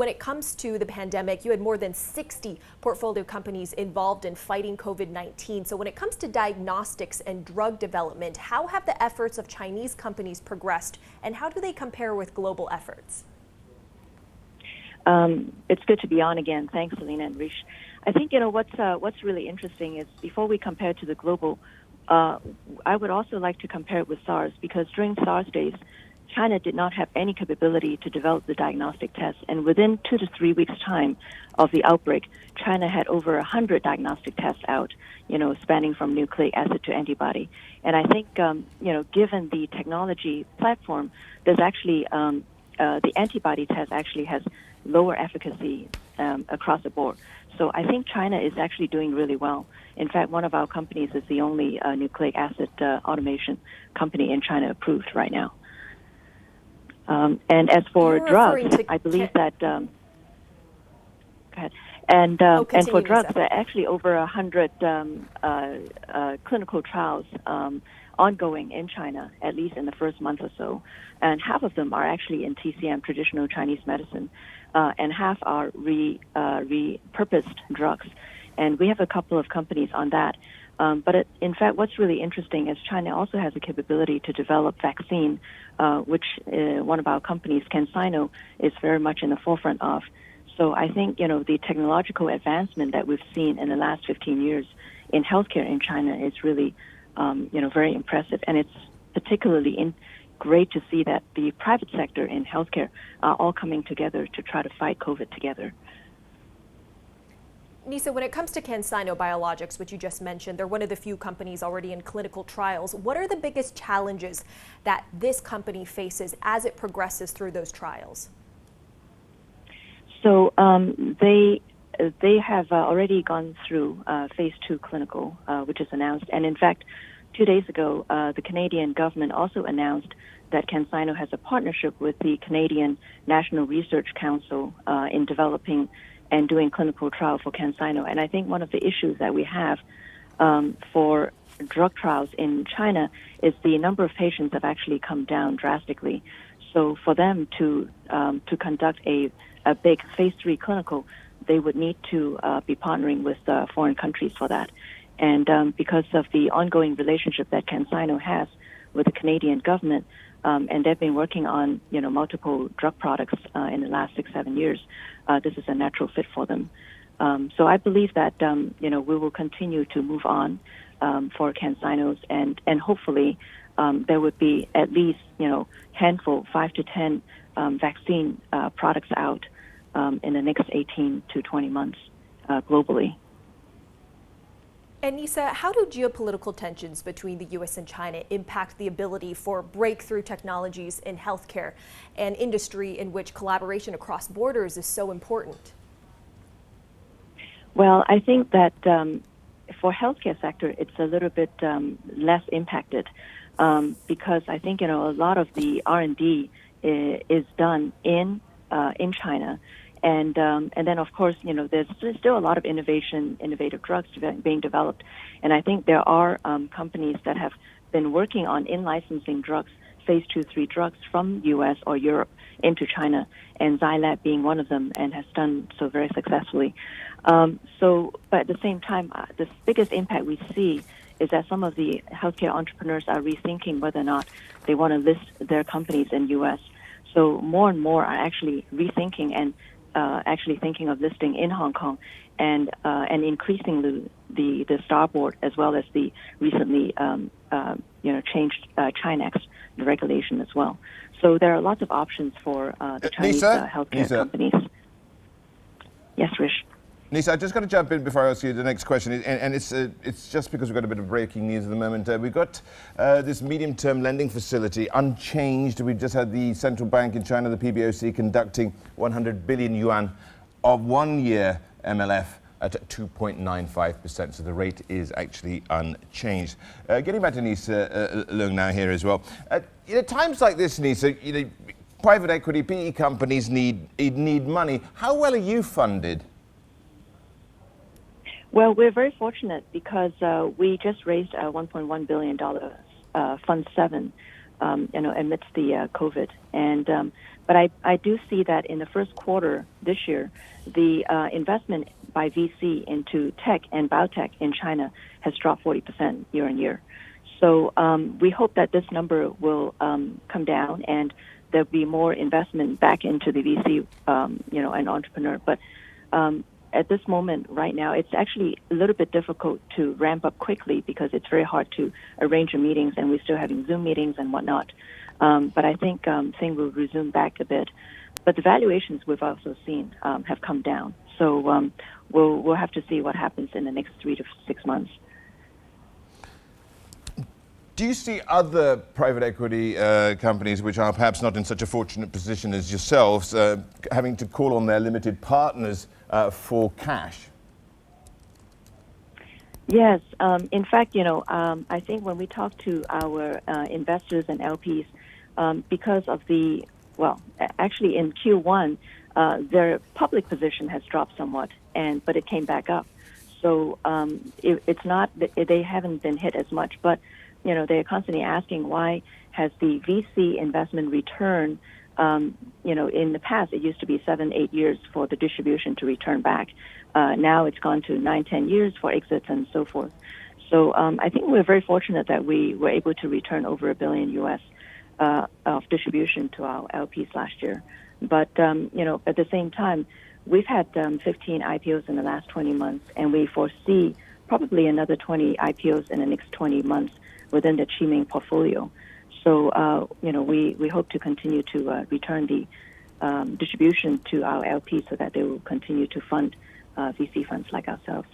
when it comes to the pandemic, you had more than 60 portfolio companies involved in fighting COVID-19. So when it comes to diagnostics and drug development, how have the efforts of Chinese companies progressed, and how do they compare with global efforts? It's good to be on again. Thanks, Selena and Rish. I think, what's really interesting is before we compare to the global, I would also like to compare it with SARS, because during SARS days, China did not have any capability to develop the diagnostic tests. And within 2 to 3 weeks' time of the outbreak, China had over 100 diagnostic tests out, spanning from nucleic acid to antibody. And I think, given the technology platform, there's actually the antibody test actually has lower efficacy across the board. So I think China is actually doing really well. In fact, one of our companies is the only nucleic acid automation company in China approved right now. And as for drugs, I believe that. Go ahead. And for drugs, there are actually over 100 clinical trials ongoing in China, at least in the first month or so. And half of them are actually in TCM, traditional Chinese medicine, and half are repurposed drugs. And we have a couple of companies on that. But in fact, what's really interesting is China also has the capability to develop vaccine, which one of our companies, CanSino, is very much in the forefront of. So I think, the technological advancement that we've seen in the last 15 years in healthcare in China is really, very impressive. And it's particularly great to see that the private sector in healthcare are all coming together to try to fight COVID together. Nisa, when it comes to CanSino Biologics, which you just mentioned, they're one of the few companies already in clinical trials. What are the biggest challenges that this company faces as it progresses through those trials? So they have already gone through phase 2 clinical, which is announced. And in fact, 2 days ago, the Canadian government also announced that CanSino has a partnership with the Canadian National Research Council in developing and doing clinical trial for CanSino. And I think one of the issues that we have for drug trials in China is the number of patients have actually come down drastically. So for them to conduct a big phase 3 clinical, they would need to be partnering with foreign countries for that. And because of the ongoing relationship that CanSino has with the Canadian government, and they've been working on, multiple drug products in the last 6-7 years, this is a natural fit for them. So I believe that, we will continue to move on for CanSino's, and hopefully there would be at least, handful, 5 to 10 vaccine products out in the next 18 to 20 months globally. And Nisa, how do geopolitical tensions between the U.S. and China impact the ability for breakthrough technologies in healthcare, an industry in which collaboration across borders is so important? Well, I think that for healthcare sector, it's a little bit less impacted because I think, a lot of the R&D is done in China. And then, of course, there's still a lot of innovative drugs being developed. And I think there are companies that have been working on in-licensing drugs, phase 2, 3 drugs from U.S. or Europe into China, and Zylab being one of them, and has done so very successfully. But at the same time, the biggest impact we see is that some of the healthcare entrepreneurs are rethinking whether or not they want to list their companies in U.S. So more and more are actually rethinking and actually thinking of listing in Hong Kong, and increasing the STAR board, as well as the recently changed Chinex regulation as well. So there are lots of options for the Chinese healthcare companies. Yes, Rish. Nisa, I just got to jump in before I ask you the next question, and it's just because we've got a bit of breaking news at the moment. We've got this medium-term lending facility unchanged. We've just had the central bank in China, the PBOC, conducting 100 billion yuan of 1-year MLF at 2.95%. So the rate is actually unchanged. Getting back to Nisa Leung now here as well. Times like this, Nisa, private equity, PE companies need money. How well are you funded? Well, we're very fortunate because we just raised a $1.1 billion Fund 7, amidst the COVID. And But I do see that in the first quarter this year, the investment by VC into tech and biotech in China has dropped 40% year on year. So we hope that this number will come down and there'll be more investment back into the VC, and entrepreneur. But at this moment, right now, it's actually a little bit difficult to ramp up quickly because it's very hard to arrange your meetings, and we're still having Zoom meetings and whatnot. But I think things will resume back a bit. But the valuations we've also seen have come down. So we'll have to see what happens in the next 3 to 6 months. Do you see other private equity companies which are perhaps not in such a fortunate position as yourselves having to call on their limited partners for cash? Yes. In fact, I think when we talk to our investors and LPs, because of actually in Q1, their public position has dropped somewhat, but it came back up. So it's not that they haven't been hit as much, but they're constantly asking why has the VC investment return. In the past it used to be 7-8 years for the distribution to return back. Now it's gone to 9-10 years for exits and so forth. So I think we're very fortunate that we were able to return over $1 billion US of distribution to our LPs last year. But at the same time, we've had 15 IPOs in the last 20 months, and we foresee probably another 20 IPOs in the next 20 months within the Qiming portfolio. So, we hope to continue to return the distribution to our LPs so that they will continue to fund VC funds like ourselves.